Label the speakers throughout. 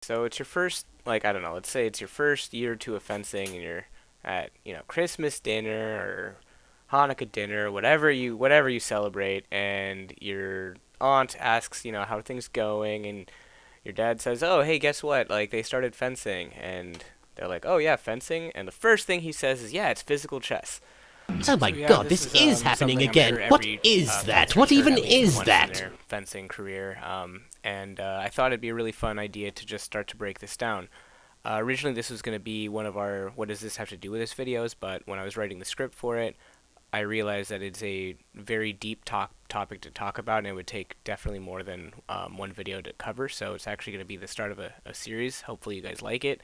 Speaker 1: So it's your first, like, I don't know, let's say it's your first year or two of fencing and you're at, Christmas dinner or Hanukkah dinner, whatever you celebrate, and your aunt asks, how are things going, and your dad says, "Oh, hey, guess what? Like they started fencing." And they're like, "Oh yeah, fencing." And the first thing he says is, "Yeah, it's physical chess."
Speaker 2: Oh my
Speaker 1: So yeah,
Speaker 2: god,
Speaker 1: this
Speaker 2: this
Speaker 1: is
Speaker 2: is happening
Speaker 1: something I'm
Speaker 2: again.
Speaker 1: sure
Speaker 2: What
Speaker 1: every
Speaker 2: is that?
Speaker 1: fencer's
Speaker 2: What
Speaker 1: heard
Speaker 2: even
Speaker 1: at least
Speaker 2: is
Speaker 1: once in
Speaker 2: that?
Speaker 1: their fencing career. And I thought it'd be a really fun idea to just start to break this down. Originally, this was going to be one of our "What does this have to do with this" videos, but when I was writing the script for it, I realized that it's a very deep topic to talk about, and it would take definitely more than one video to cover. So it's actually going to be the start of a series. Hopefully, you guys like it.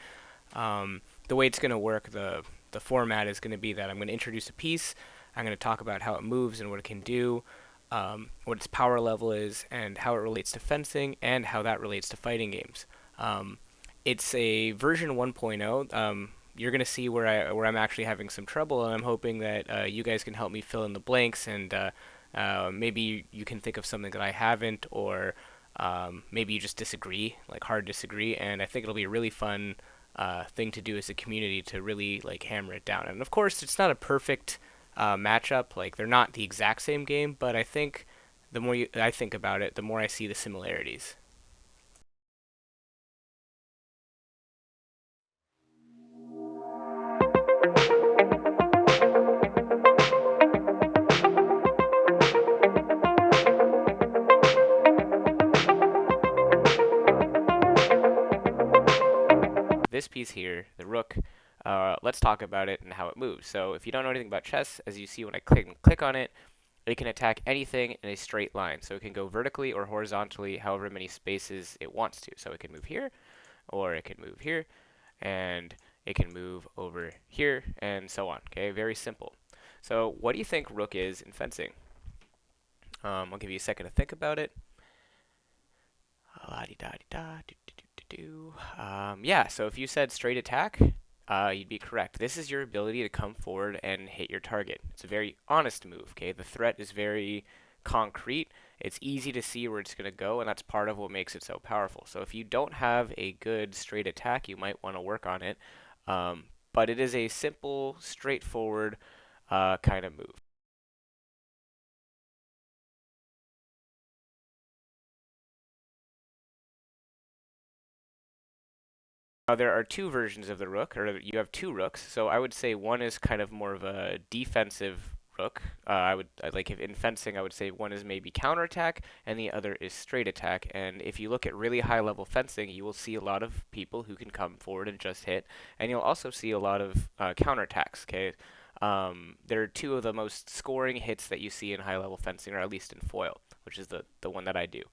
Speaker 1: The way it's going to work, the format is going to be that I'm going to introduce a piece. I'm going to talk about how it moves and what it can do, what its power level is, and how it relates to fencing, and how that relates to fighting games. It's a version 1.0. You're gonna see where I'm actually having some trouble, and I'm hoping that you guys can help me fill in the blanks, and maybe you can think of something that I haven't, or maybe you just disagree, like hard disagree, and I think it'll be a really fun thing to do as a community to really like hammer it down. And of course, it's not a perfect matchup; like they're not the exact same game, but I think the more I think about it, the more I see the similarities. This piece here, the rook, let's talk about it and how it moves. So if you don't know anything about chess, as you see when I click on it, it can attack anything in a straight line. So it can go vertically or horizontally, however many spaces it wants to. So it can move here, or it can move here, and it can move over here, and so on. Okay, very simple. So what do you think rook is in fencing? I'll give you a second to think about it. La-di-da-di-da, do. Yeah, so if you said straight attack, you'd be correct. This is your ability to come forward and hit your target. It's a very honest move, okay? The threat is very concrete. It's easy to see where it's going to go, and that's part of what makes it so powerful. So if you don't have a good straight attack, you might want to work on it. But it is a simple, straightforward kind of move. There are two versions of the rook, or you have two rooks. So I would say one is kind of more of a defensive rook. Like if in fencing, I would say one is maybe counterattack, and the other is straight attack. And if you look at really high level fencing, you will see a lot of people who can come forward and just hit, and you'll also see a lot of counterattacks. Okay, they're two of the most scoring hits that you see in high level fencing, or at least in foil, which is the one that I do.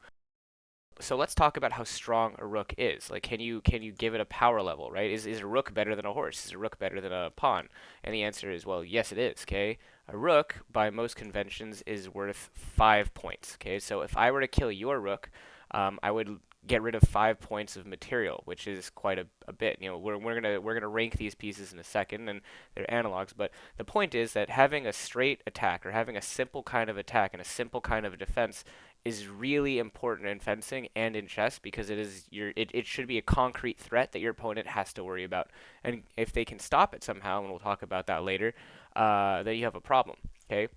Speaker 1: So let's talk about how strong a rook is. Like, can you give it a power level, right? Is a rook better than a horse? Is a rook better than a pawn? And the answer is, well, yes, it is. Okay, a rook by most conventions is worth 5 points. Okay, so if I were to kill your rook, I would get rid of 5 points of material, which is quite a bit. We're gonna rank these pieces in a second, and they're analogs. But the point is that having a straight attack or having a simple kind of attack and a simple kind of defense is really important in fencing and in chess because it should be a concrete threat that your opponent has to worry about. And if they can stop it somehow, and we'll talk about that later, then you have a problem. Okay.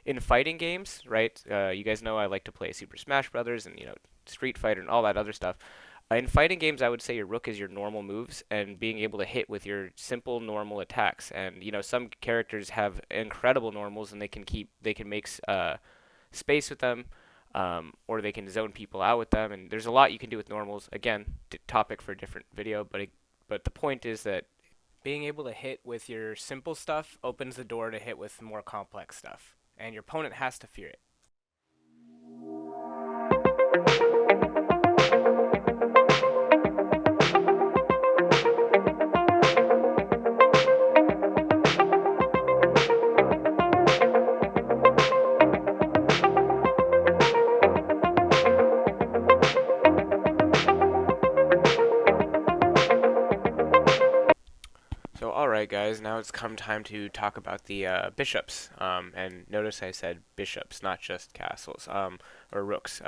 Speaker 1: In fighting games, right? You guys know I like to play Super Smash Brothers and Street Fighter and all that other stuff. In fighting games, I would say your rook is your normal moves and being able to hit with your simple normal attacks. And some characters have incredible normals and they can make space with them, or they can zone people out with them. And there's a lot you can do with normals. Again, topic for a different video, but the point is that being able to hit with your simple stuff opens the door to hit with more complex stuff, and your opponent has to fear it. So, alright, guys, now it's come time to talk about the bishops. And notice I said bishops, not just castles or rooks.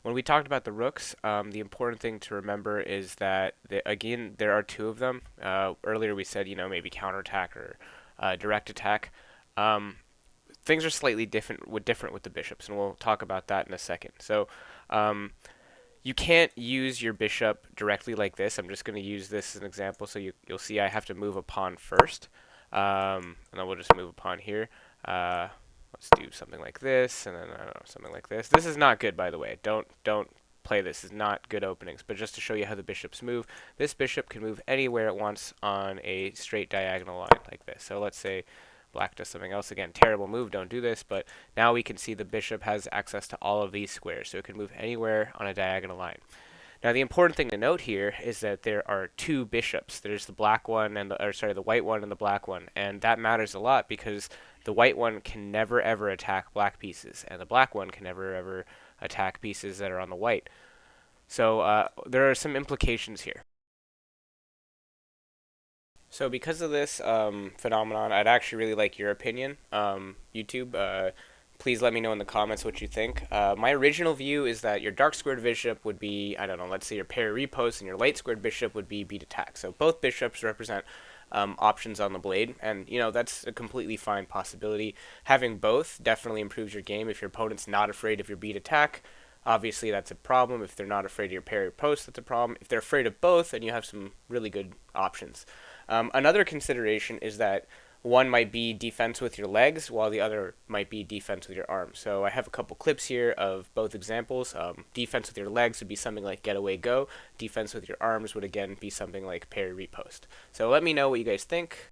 Speaker 1: when we talked about the rooks, the important thing to remember is that, again, there are two of them. Earlier we said, maybe counterattack or direct attack. Um, Things are slightly different with the bishops, and we'll talk about that in a second. So, um, you can't use your bishop directly like this. I'm just going to use this as an example, so you'll see I have to move a pawn first, and then we'll just move a pawn here. Let's do something like this, and then I don't know, something like this. This is not good, by the way. Don't play this. This is not good openings. But just to show you how the bishops move, this bishop can move anywhere it wants on a straight diagonal line like this. So let's say black does something else. Again, terrible move, don't do this, but now we can see the bishop has access to all of these squares, so it can move anywhere on a diagonal line. Now, the important thing to note here is that there are two bishops. There's the black one and the white one and the black one, and that matters a lot because the white one can never ever attack black pieces, and the black one can never ever attack pieces that are on the white. So there are some implications here. So because of this phenomenon, I'd actually really like your opinion. YouTube, please let me know in the comments what you think. My original view is that your dark squared bishop would be, I don't know, let's say your parry riposte, and your light squared bishop would be beat attack. So both bishops represent options on the blade, and that's a completely fine possibility. Having both definitely improves your game. If your opponent's not afraid of your beat attack, obviously that's a problem. If they're not afraid of your parry riposte, that's a problem. If they're afraid of both, then you have some really good options. Another consideration is that one might be defense with your legs, while the other might be defense with your arms. So I have a couple clips here of both examples. Defense with your legs would be something like get away go. Defense with your arms would again be something like parry riposte. So let me know what you guys think.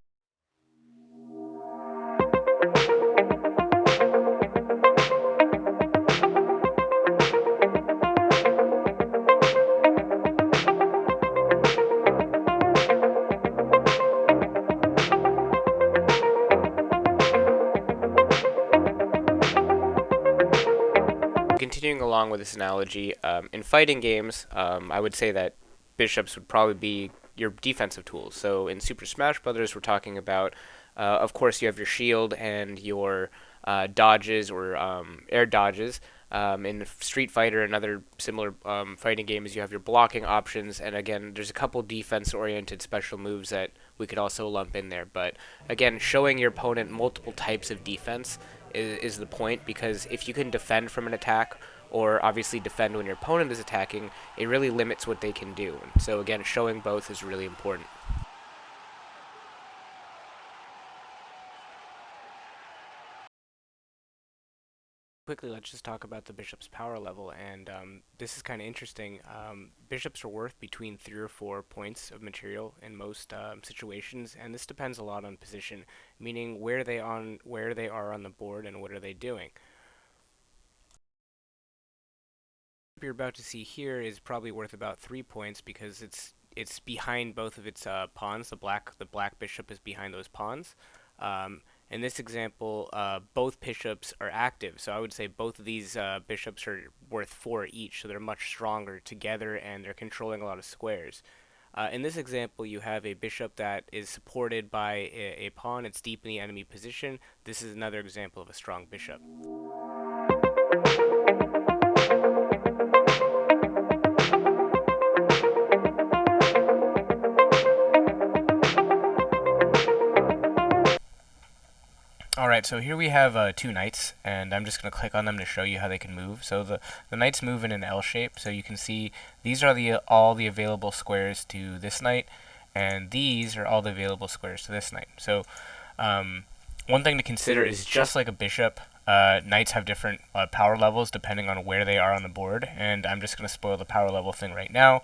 Speaker 1: Continuing along with this analogy, in fighting games, I would say that bishops would probably be your defensive tools. So in Super Smash Brothers, we're talking about, of course, you have your shield and your dodges or air dodges. In Street Fighter and other similar fighting games, you have your blocking options, and again, there's a couple defense-oriented special moves that we could also lump in there. But again, showing your opponent multiple types of defense is the point, because if you can defend from an attack, or obviously defend when your opponent is attacking, it really limits what they can do. So again, showing both is really important. Quickly, let's just talk about the bishop's power level, and this is kind of interesting. Bishops are worth between 3 or 4 points of material in most situations, and this depends a lot on position, meaning where they are on the board and what are they doing. What you're about to see here is probably worth about 3 points because it's behind both of its pawns. The black bishop is behind those pawns. In this example, both bishops are active, so I would say both of these bishops are worth 4 each, so they're much stronger together and they're controlling a lot of squares. In this example, you have a bishop that is supported by a pawn. It's deep in the enemy position. This is another example of a strong bishop. Alright, so here we have 2 knights, and I'm just going to click on them to show you how they can move. So the knights move in an L shape, so you can see these are all the available squares to this knight, and these are all the available squares to this knight. So one thing to consider is, just like a bishop, knights have different power levels depending on where they are on the board, and I'm just going to spoil the power level thing right now.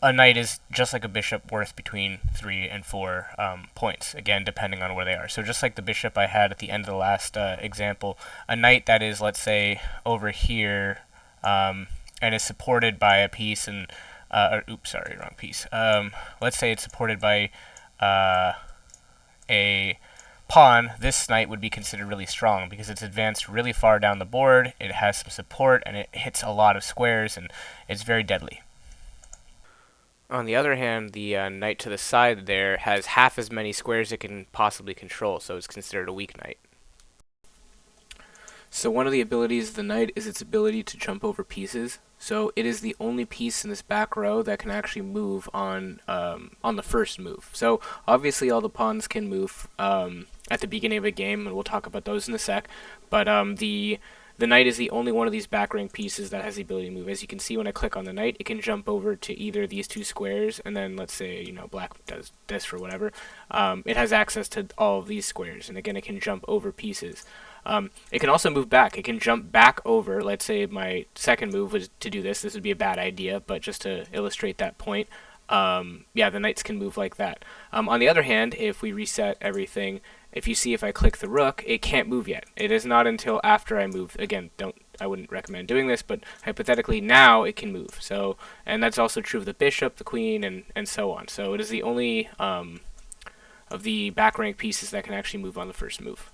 Speaker 1: A knight is just like a bishop, worth between 3 and 4 points, again depending on where they are. So just like the bishop I had at the end of the last example, a knight that is, let's say, over here and is supported by a piece, and oops, sorry, wrong piece. Let's say it's supported by a pawn. This knight would be considered really strong because it's advanced really far down the board, it has some support, and it hits a lot of squares, and it's very deadly. On the other hand, the knight to the side there has half as many squares it can possibly control, so it's considered a weak knight. So one of the abilities of the knight is its ability to jump over pieces. So it is the only piece in this back row that can actually move on the first move. So obviously all the pawns can move at the beginning of a game, and we'll talk about those in a sec. But the knight is the only one of these back rank pieces that has the ability to move. As you can see, when I click on the knight, it can jump over to either these two squares, and then let's say black does this or whatever. It has access to all of these squares, and again, it can jump over pieces. It can also move back. It can jump back over. Let's say my second move was to do this. This would be a bad idea, but just to illustrate that point, yeah, the knights can move like that. On the other hand, if we reset everything, if you see if I click the rook, it can't move yet. It is not until after I move. Again, I wouldn't recommend doing this, but hypothetically now it can move. So, and that's also true of the bishop, the queen, and so on. So it is the only of the back rank pieces that can actually move on the first move.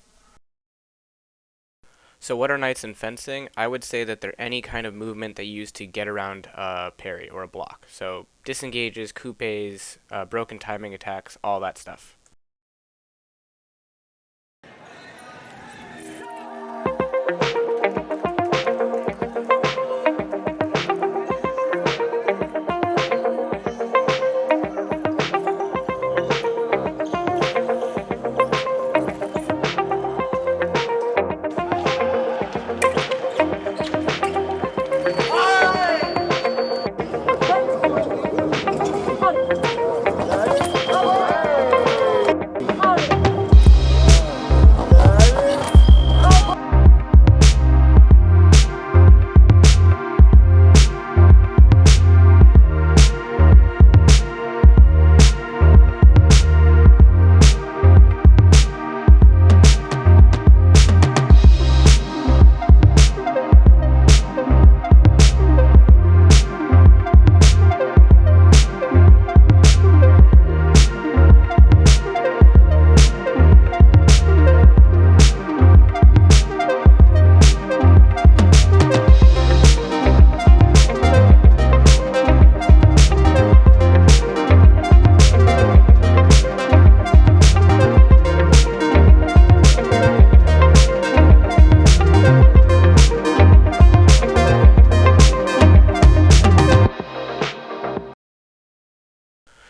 Speaker 1: So what are knights in fencing? I would say that they're any kind of movement that you use to get around a parry or a block. So disengages, coupes, broken timing attacks, all that stuff.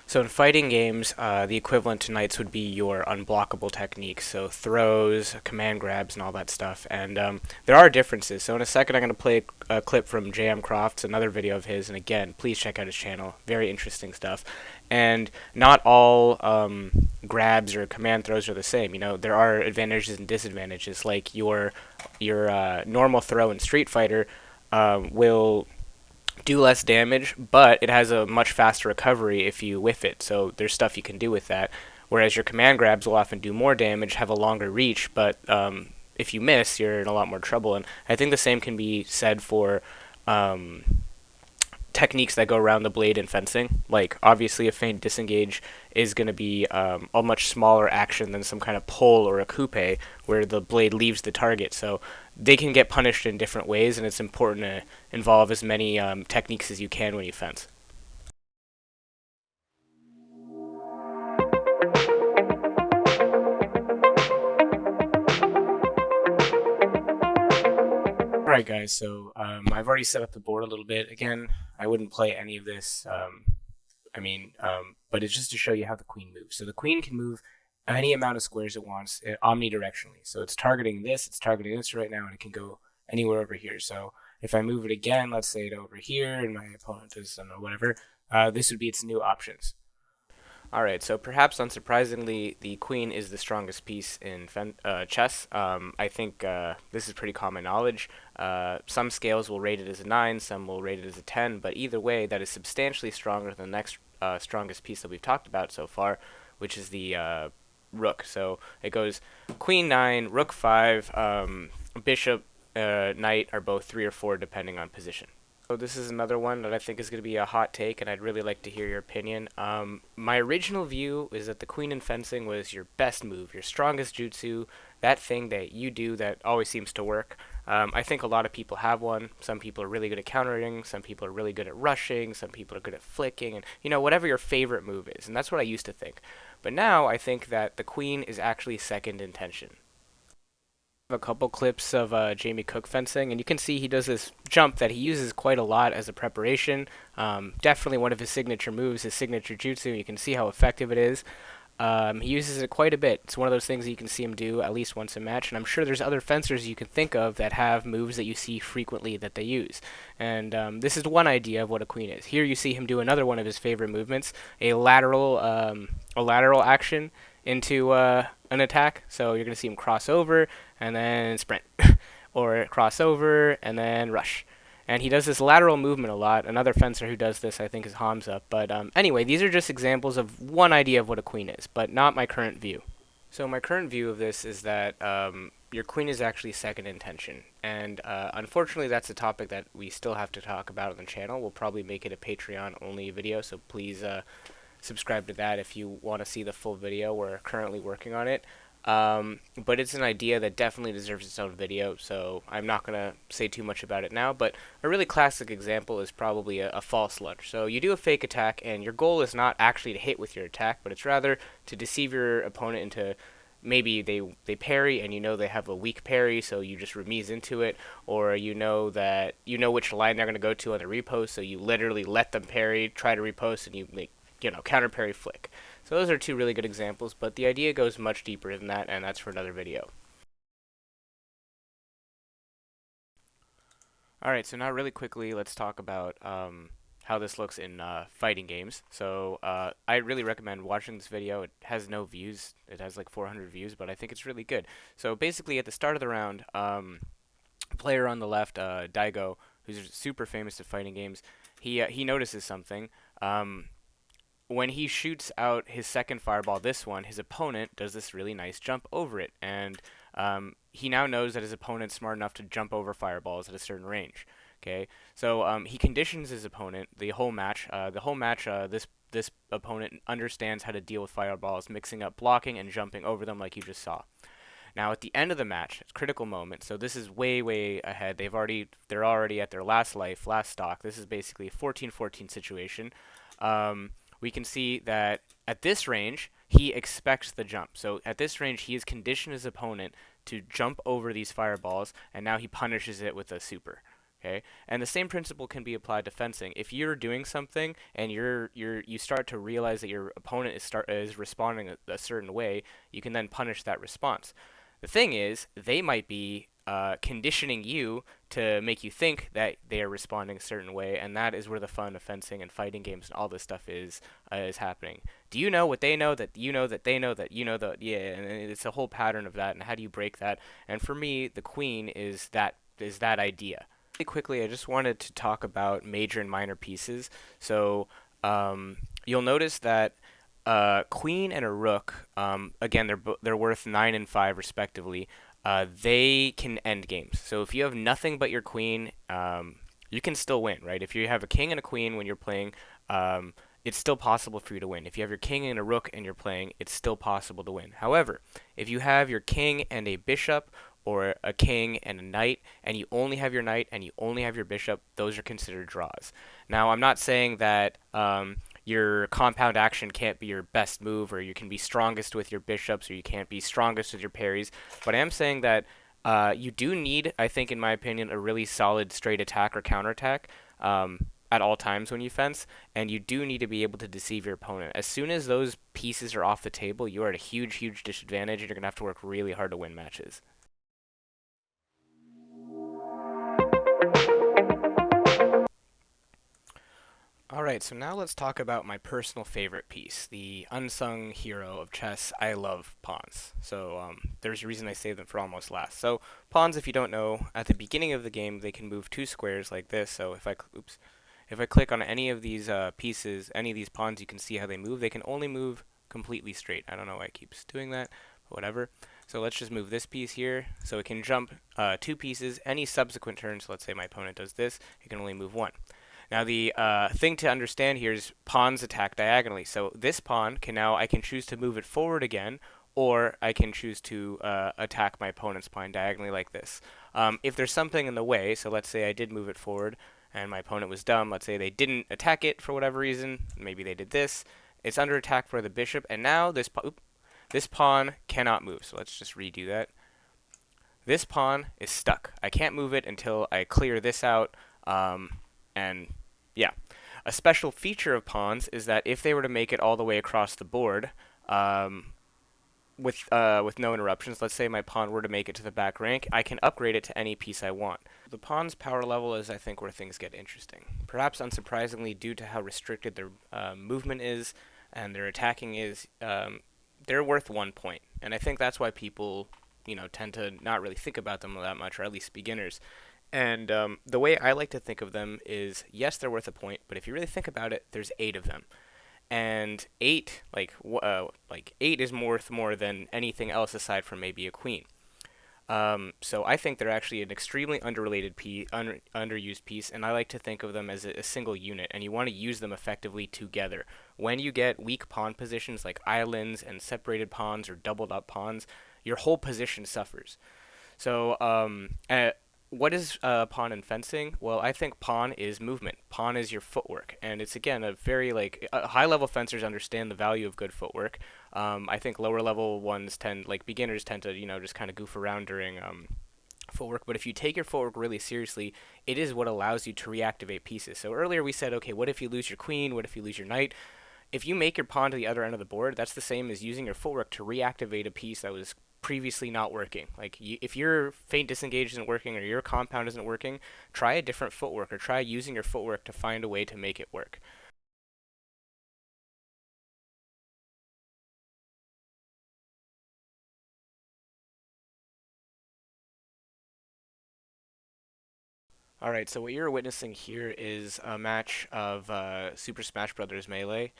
Speaker 1: So in fighting games, the equivalent to knights would be your unblockable techniques, so throws, command grabs, and all that stuff. And there are differences. So in a second, I'm going to play a clip from jmcrofts, another video of his, and again, please check out his channel. Very interesting stuff. And not all grabs or command throws are the same. You know, there are advantages and disadvantages. Like your normal throw in Street Fighter will do less damage, but it has a much faster recovery if you whiff it, so there's stuff you can do with that. Whereas your command grabs will often do more damage, have a longer reach, but if you miss, you're in a lot more trouble. And I think the same can be said for techniques that go around the blade in fencing. Like, obviously, a feint disengage is going to be a much smaller action than some kind of pull or a coupe, where the blade leaves the target. So they can get punished in different ways, and it's important to involve as many techniques as you can when you fence. Alright guys, so I've already set up the board a little bit. Again, I wouldn't play any of this, but it's just to show you how the queen moves. So the queen can move any amount of squares it wants omnidirectionally. So it's targeting this right now, and it can go anywhere over here. So if I move it again, let's say it over here, and my opponent is, I don't know, whatever, this would be its new options. Alright, so perhaps unsurprisingly, the queen is the strongest piece in chess. I think this is pretty common knowledge. Some scales will rate it as a 9, some will rate it as a 10, but either way, that is substantially stronger than the next strongest piece that we've talked about so far, which is the rook. So it goes queen 9, rook 5, bishop, knight are both 3 or 4 depending on position. So this is another one that I think is going to be a hot take, and I'd really like to hear your opinion. My original view is that the queen in fencing was your best move, your strongest jutsu, that thing that you do that always seems to work. I think a lot of people have one. Some people are really good at countering, some people are really good at rushing, some people are good at flicking, and whatever your favorite move is. And that's what I used to think. But now I think that the queen is actually second in tension. A couple clips of Jamie Cook fencing, and you can see he does this jump that he uses quite a lot as a preparation. Definitely one of his signature moves, his signature jutsu. You can see how effective it is. He uses it quite a bit. It's one of those things that you can see him do at least once a match, and I'm sure there's other fencers you can think of that have moves that you see frequently that they use. And this is one idea of what a queen is. Here you see him do another one of his favorite movements, a lateral action into an attack. So you're going to see him cross over and then sprint, or cross over and then rush. And he does this lateral movement a lot. Another fencer who does this, I think, is Hamza. But anyway, these are just examples of one idea of what a queen is, but not my current view. So my current view of this is that your queen is actually second in tension. And unfortunately, that's a topic that we still have to talk about on the channel. We'll probably make it a Patreon-only video, so please subscribe to that if you want to see the full video. We're currently working on it. But it's an idea that definitely deserves its own video, so I'm not going to say too much about it now. But a really classic example is probably a false lunge. So you do a fake attack, and your goal is not actually to hit with your attack, but it's rather to deceive your opponent into maybe they parry, and you know they have a weak parry, so you just remise into it, or you know which line they're going to go to on the repost, so you literally let them parry, try to repost, and you make counter parry flick. So those are two really good examples, but the idea goes much deeper than that, and that's for another video. Alright, so now really quickly, let's talk about how this looks in fighting games. So I really recommend watching this video. It has no views. It has like 400 views, but I think it's really good. So basically, at the start of the round, player on the left, Daigo, who's super famous at fighting games, he notices something. When he shoots out his second fireball, this one, his opponent does this really nice jump over it, and he now knows that his opponent's smart enough to jump over fireballs at a certain range. Okay, so he conditions his opponent the whole match. This opponent understands how to deal with fireballs, mixing up blocking and jumping over them, like you just saw. Now at the end of the match, it's a critical moment. So this is way ahead. They're already at their last life, last stock. This is basically a 14-14 situation. We can see that at this range, he expects the jump. So at this range, he has conditioned his opponent to jump over these fireballs, and now he punishes it with a super. Okay, and the same principle can be applied to fencing. If you're doing something and you start to realize that your opponent is responding a certain way, you can then punish that response. The thing is, they might be conditioning you to make you think that they are responding a certain way, and that is where the fun of fencing and fighting games and all this stuff is happening. Do you know what they know that you know that they know that you know that? Yeah, and it's a whole pattern of that. And how do you break that? And for me, the queen is that idea. Really quickly, I just wanted to talk about major and minor pieces. So you'll notice that queen and a rook, again, they're worth 9 and 5 respectively. They can end games. So if you have nothing but your queen, you can still win, right? If you have a king and a queen when you're playing, it's still possible for you to win. If you have your king and a rook and you're playing, it's still possible to win. However, if you have your king and a bishop, or a king and a knight, and you only have your knight and you only have your bishop, those are considered draws. Now, I'm not saying that your compound action can't be your best move, or you can be strongest with your bishops, or you can't be strongest with your parries, but I am saying that you do need, I think in my opinion, a really solid straight attack or counterattack at all times when you fence, and you do need to be able to deceive your opponent. As soon as those pieces are off the table, you are at a huge disadvantage, and you're going to have to work really hard to win matches. Alright, so now let's talk about my personal favorite piece, the unsung hero of chess. I love pawns. So there's a reason I save them for almost last. So pawns, if you don't know, at the beginning of the game, they can move 2 squares like this. So if I click on any of these pieces, any of these pawns, you can see how they move. They can only move completely straight. I don't know why it keeps doing that, but whatever. So let's just move this piece here. So it can jump 2 pieces. Any subsequent turns, let's say my opponent does this, it can only move 1. Now the thing to understand here is pawns attack diagonally. So this pawn I can choose to move it forward again, or I can choose to attack my opponent's pawn diagonally like this. If there's something in the way, so let's say I did move it forward and my opponent was dumb, let's say they didn't attack it for whatever reason, maybe they did this, it's under attack for the bishop, and now this pawn cannot move. So let's just redo that. This pawn is stuck. I can't move it until I clear this out. And yeah, a special feature of pawns is that if they were to make it all the way across the board, um, with no interruptions, let's say my pawn were to make it to the back rank, I can upgrade it to any piece I want. The pawn's power level is, I think, where things get interesting. Perhaps unsurprisingly, due to how restricted their movement is and their attacking is, they're worth 1 point, and I think that's why people, tend to not really think about them that much, or at least beginners. And the way I like to think of them is, yes, they're worth a point, but if you really think about it, there's 8 of them, and like 8 is worth more than anything else aside from maybe a queen. So I think they're actually an extremely underused piece, and I like to think of them as a single unit, and you want to use them effectively together. When you get weak pawn positions like islands and separated pawns or doubled up pawns, your whole position suffers. So, what is pawn in fencing? Well, I think pawn is movement. Pawn is your footwork, and it's again a very high level fencers understand the value of good footwork. I think lower level ones tend, like beginners, tend to just kind of goof around during footwork. But if you take your footwork really seriously, it is what allows you to reactivate pieces. So earlier we said, okay, what if you lose your queen? What if you lose your knight? If you make your pawn to the other end of the board, that's the same as using your footwork to reactivate a piece that was previously not working. Like if your feint disengage isn't working or your compound isn't working, try a different footwork or try using your footwork to find a way to make it work. All right, so what you're witnessing here is a match of Super Smash Bros. Melee,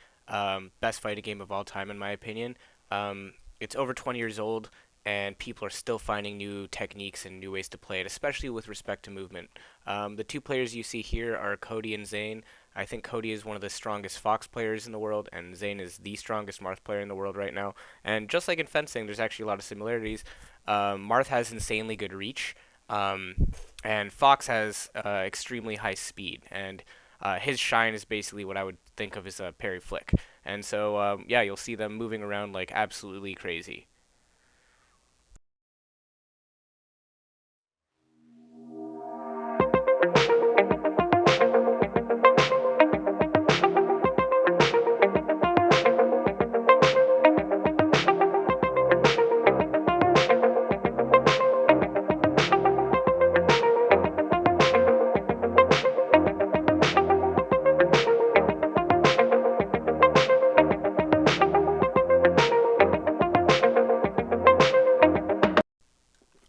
Speaker 1: best fighting game of all time in my opinion. It's over 20 years old, and people are still finding new techniques and new ways to play it, especially with respect to movement. The two players you see here are Cody and Zane. I think Cody is one of the strongest Fox players in the world, and Zane is the strongest Marth player in the world right now. And just like in fencing, there's actually a lot of similarities. Marth has insanely good reach. Um, and Fox has extremely high speed, and his shine is basically what I would think of as a parry flick. And so, yeah, you'll see them moving around like absolutely crazy.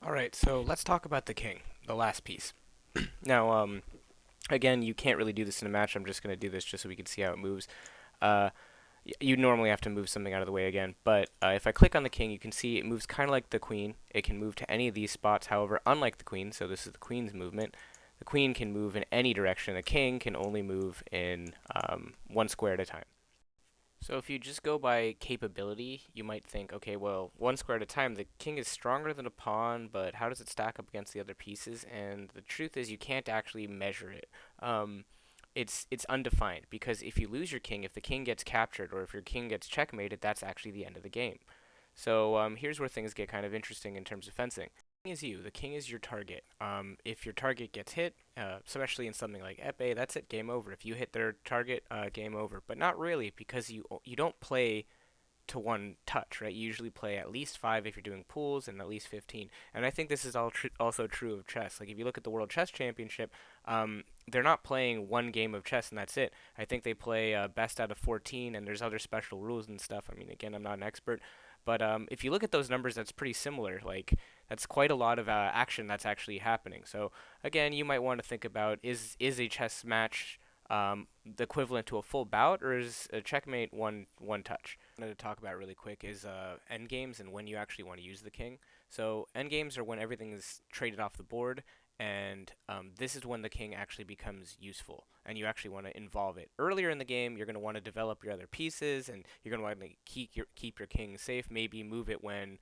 Speaker 1: All right, so let's talk about the king, the last piece. Now, again, you can't really do this in a match. I'm just going to do this just so we can see how it moves. Uh, you normally have to move something out of the way again, but if I click on the king, you can see it moves kind of like the queen. It can move to any of these spots, however, unlike the queen, so this is the queen's movement. The queen can move in any direction. The king can only move in one square at a time. So if you just go by capability, you might think, okay, well, one square at a time, the king is stronger than a pawn, but how does it stack up against the other pieces? And the truth is, you can't actually measure it. It's undefined because if you lose your king, if the king gets captured, or if your king gets checkmated, that's actually the end of the game. So here's where things get kind of interesting in terms of fencing. The king is you. The king is your target. If your target gets hit, especially in something like epee, that's it. Game over. If you hit their target, game over. But not really, because you don't play to one touch, right? You usually play at least 5 if you're doing pools, and at least 15. And I think this is also true of chess. Like if you look at the World Chess Championship, they're not playing one game of chess and that's it. I think they play best out of 14, and there's other special rules and stuff. I mean, again, I'm not an expert, but if you look at those numbers, that's pretty similar. Like that's quite a lot of action that's actually happening. So again, you might want to think about, is a chess match the equivalent to a full bout, or is a checkmate one touch? What I wanted to talk about really quick is end games and when you actually want to use the king. So end games are when everything is traded off the board, and this is when the king actually becomes useful, and you actually want to involve it. Earlier in the game, you're going to want to develop your other pieces, and you're going to want to keep your king safe. Maybe move it when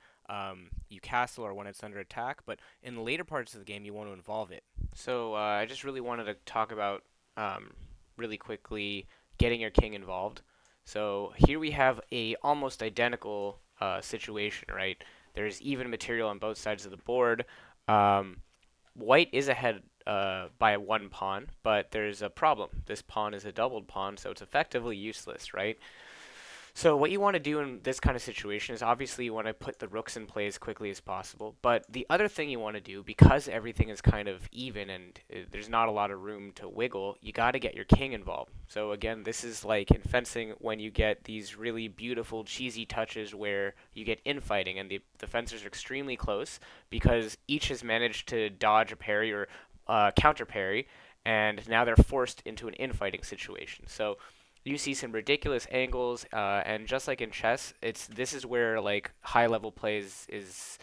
Speaker 1: you castle or when it's under attack. But in the later parts of the game, you want to involve it. So I just really wanted to talk about um, really quickly getting your king involved. So here we have a almost identical situation, right? There's even material on both sides of the board. Um, White is ahead by one pawn, but there's a problem. This pawn is a doubled pawn, so it's effectively useless, right? So what you want to do in this kind of situation is obviously you want to put the rooks in play as quickly as possible. But the other thing you want to do, because everything is kind of even and there's not a lot of room to wiggle, you got to get your king involved. So again, this is like in fencing when you get these really beautiful cheesy touches where you get infighting and the fencers are extremely close because each has managed to dodge a parry or counter parry, and now they're forced into an infighting situation. So you see some ridiculous angles, and just like in chess, it's this is where like high level plays is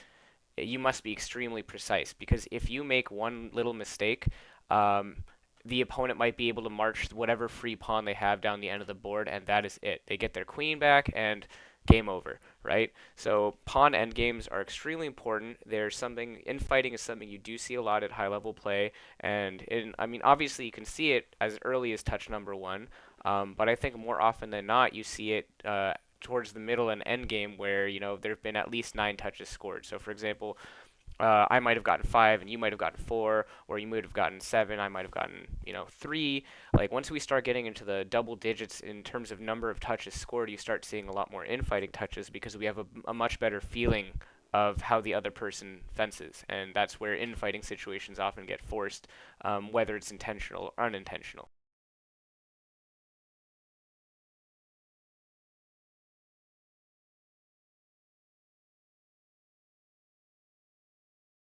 Speaker 1: you must be extremely precise because if you make one little mistake, um, the opponent might be able to march whatever free pawn they have down the end of the board, and that is it. They get their queen back, and game over, right? So pawn endgames are extremely important. There's something infighting is something you do see a lot at high level play, and I mean obviously you can see it as early as touch number one, but I think more often than not you see it towards the middle and end game where there have been at least 9 touches scored. So for example, I might have gotten 5 and you might have gotten 4, or you might have gotten 7, I might have gotten 3. Like once we start getting into the double digits in terms of number of touches scored, you start seeing a lot more infighting touches because we have a much better feeling of how the other person fences, and that's where infighting situations often get forced, whether it's intentional or unintentional.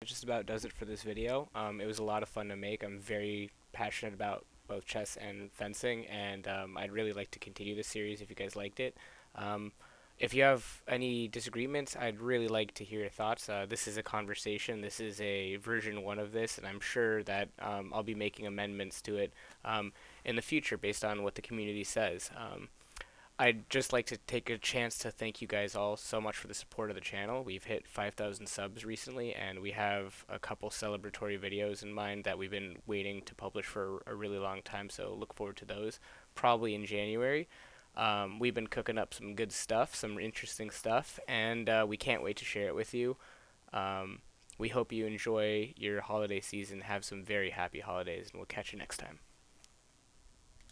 Speaker 1: It just about does it for this video. It was a lot of fun to make. I'm very passionate about both chess and fencing, and I'd really like to continue this series if you guys liked it. Um, if you have any disagreements, I'd really like to hear your thoughts. This is a conversation. This is a version one of this, and I'm sure that I'll be making amendments to it in the future based on what the community says. I'd just like to take a chance to thank you guys all so much for the support of the channel. We've hit 5,000 subs recently, and we have a couple celebratory videos in mind that we've been waiting to publish for a really long time, so look forward to those, probably in January. We've been cooking up some good stuff, some interesting stuff, and we can't wait to share it with you. Um, we hope you enjoy your holiday season, have some very happy holidays, and we'll catch you next time.